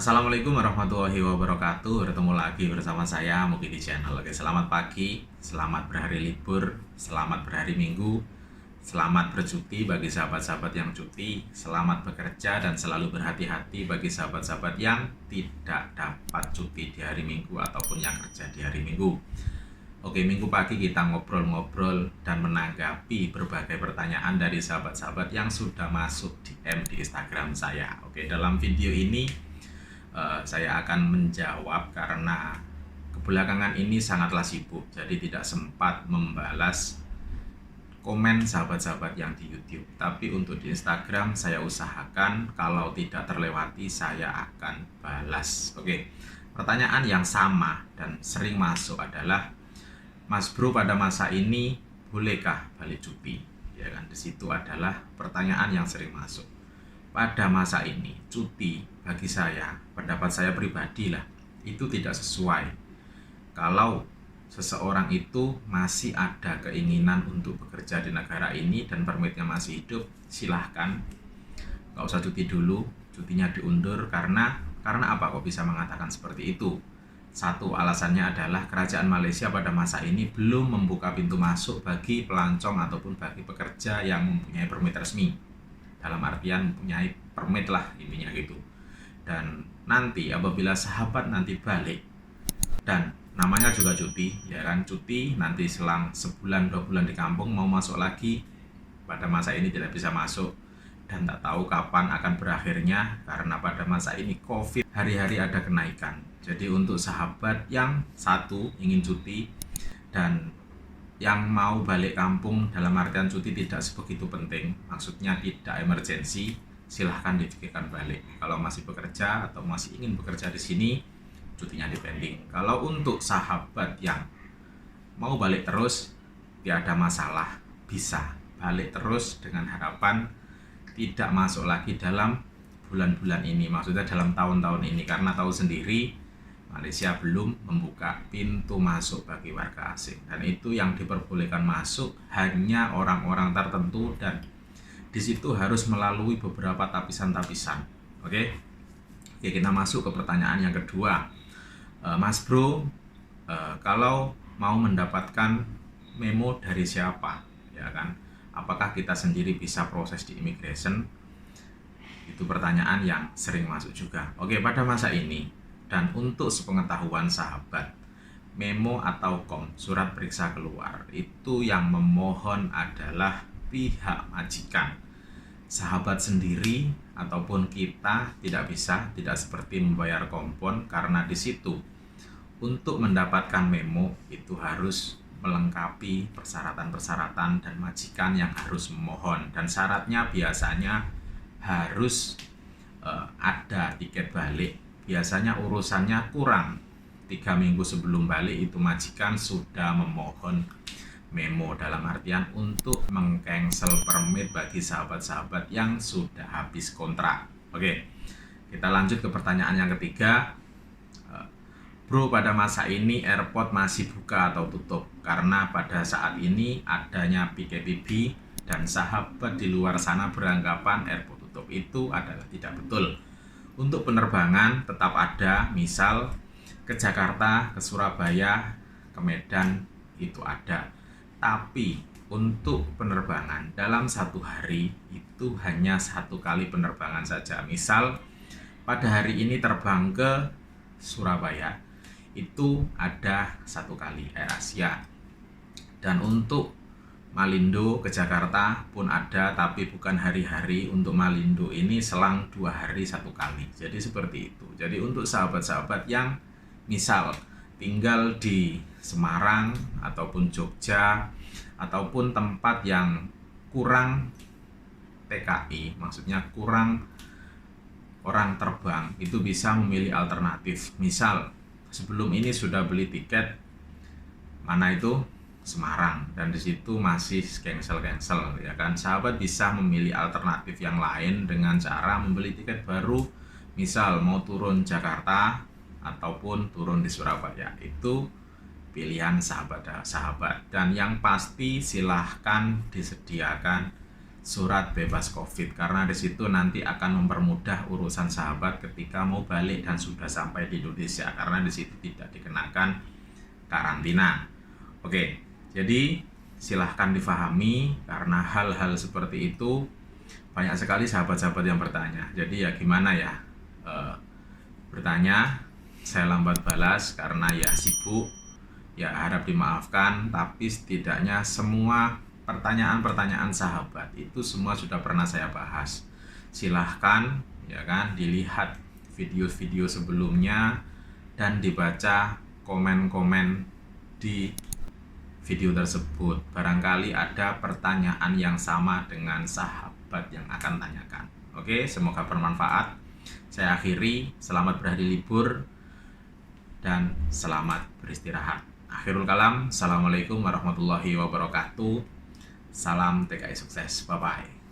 Assalamualaikum warahmatullahi wabarakatuh. Bertemu lagi bersama saya Mugi di channel. Oke, selamat pagi, selamat berhari libur, selamat berhari Minggu, selamat bercuti bagi sahabat-sahabat yang cuti, selamat bekerja dan selalu berhati-hati bagi sahabat-sahabat yang tidak dapat cuti di hari Minggu ataupun yang kerja di hari Minggu. Oke, Minggu pagi kita ngobrol-ngobrol dan menanggapi berbagai pertanyaan dari sahabat-sahabat yang sudah masuk DM di Instagram saya. Oke, dalam video ini saya akan menjawab karena kebelakangan ini sangatlah sibuk, jadi tidak sempat membalas komen sahabat-sahabat yang di YouTube. Tapi untuk di Instagram saya usahakan kalau tidak terlewati saya akan balas. Oke, pertanyaan yang sama dan sering masuk adalah, Mas Bro, pada masa ini bolehkah balik cuti? Ya kan, di situ adalah pertanyaan yang sering masuk. Pada masa ini, cuti bagi saya, pendapat saya pribadi lah, itu tidak sesuai. Kalau seseorang itu masih ada keinginan untuk bekerja di negara ini dan permitnya masih hidup, silahkan. Nggak usah cuti dulu, cutinya diundur. Karena apa kok bisa mengatakan seperti itu? Satu, alasannya adalah kerajaan Malaysia pada masa ini belum membuka pintu masuk bagi pelancong ataupun bagi pekerja yang mempunyai permit resmi. Dalam artian mempunyai permit lah, intinya gitu. Dan nanti apabila sahabat nanti balik, dan namanya juga cuti, ya kan, cuti nanti selang sebulan 2 bulan di kampung, mau masuk lagi pada masa ini tidak bisa masuk dan tak tahu kapan akan berakhirnya, karena pada masa ini COVID hari-hari ada kenaikan. Jadi untuk sahabat yang satu ingin cuti dan yang mau balik kampung dalam artian cuti tidak sebegitu penting, maksudnya tidak emergensi, silahkan dipikirkan balik. Kalau masih bekerja atau masih ingin bekerja di sini, cutinya dipending. Kalau untuk sahabat yang mau balik terus, tidak ada masalah, bisa balik terus dengan harapan tidak masuk lagi dalam bulan-bulan ini, maksudnya dalam tahun-tahun ini, karena tahu sendiri Malaysia belum membuka pintu masuk bagi warga asing, dan itu yang diperbolehkan masuk hanya orang-orang tertentu, dan di situ harus melalui beberapa tapisan-tapisan. Oke, kita masuk ke pertanyaan yang kedua. Mas Bro, kalau mau mendapatkan memo dari siapa, ya kan? Apakah kita sendiri bisa proses di immigration? Itu pertanyaan yang sering masuk juga. Oke, pada masa ini dan untuk sepengetahuan sahabat, memo atau surat periksa keluar itu yang memohon adalah pihak majikan. Sahabat sendiri ataupun kita tidak seperti membayar kompon, karena di situ untuk mendapatkan memo itu harus melengkapi persyaratan-persyaratan dan majikan yang harus memohon, dan syaratnya biasanya harus ada tiket balik. Biasanya urusannya kurang 3 minggu sebelum balik itu majikan sudah memohon memo, dalam artian untuk mengcancel permit bagi sahabat-sahabat yang sudah habis kontrak. Oke, kita lanjut ke pertanyaan yang ketiga. Bro, pada masa ini airport masih buka atau tutup? Karena pada saat ini adanya PKPB dan sahabat di luar sana beranggapan airport tutup. Itu adalah tidak betul. Untuk penerbangan tetap ada, misal ke Jakarta, ke Surabaya, ke Medan itu ada. Tapi untuk penerbangan dalam satu hari itu hanya 1 kali penerbangan saja. Misal pada hari ini terbang ke Surabaya, itu ada 1 kali Air Asia. Dan untuk Malindo ke Jakarta pun ada, tapi bukan hari-hari. Untuk Malindo ini selang 2 hari 1 kali. Jadi seperti itu. Jadi untuk sahabat-sahabat yang misal tinggal di Semarang ataupun Jogja ataupun tempat yang kurang TKI, maksudnya kurang orang terbang, itu bisa memilih alternatif. Misal sebelum ini sudah beli tiket mana itu Semarang dan di situ masih cancel ya kan, sahabat bisa memilih alternatif yang lain dengan cara membeli tiket baru, misal mau turun Jakarta ataupun turun di Surabaya. Itu pilihan sahabat. Dan yang pasti silahkan disediakan surat bebas COVID, karena di situ nanti akan mempermudah urusan sahabat ketika mau balik dan sudah sampai di Indonesia, karena di situ tidak dikenakan karantina. Oke, jadi silahkan difahami, karena hal-hal seperti itu banyak sekali sahabat-sahabat yang bertanya. Jadi ya gimana ya, bertanya, saya lambat balas karena ya sibuk, ya harap dimaafkan. Tapi setidaknya semua pertanyaan-pertanyaan sahabat itu semua sudah pernah saya bahas. Silahkan ya kan dilihat video-video sebelumnya dan dibaca komen-komen di video tersebut. Barangkali ada pertanyaan yang sama dengan sahabat yang akan tanyakan. Oke, semoga bermanfaat. Saya akhiri, selamat berhari libur dan selamat beristirahat. Akhirul kalam, assalamualaikum warahmatullahi wabarakatuh. Salam TKI sukses, bye bye.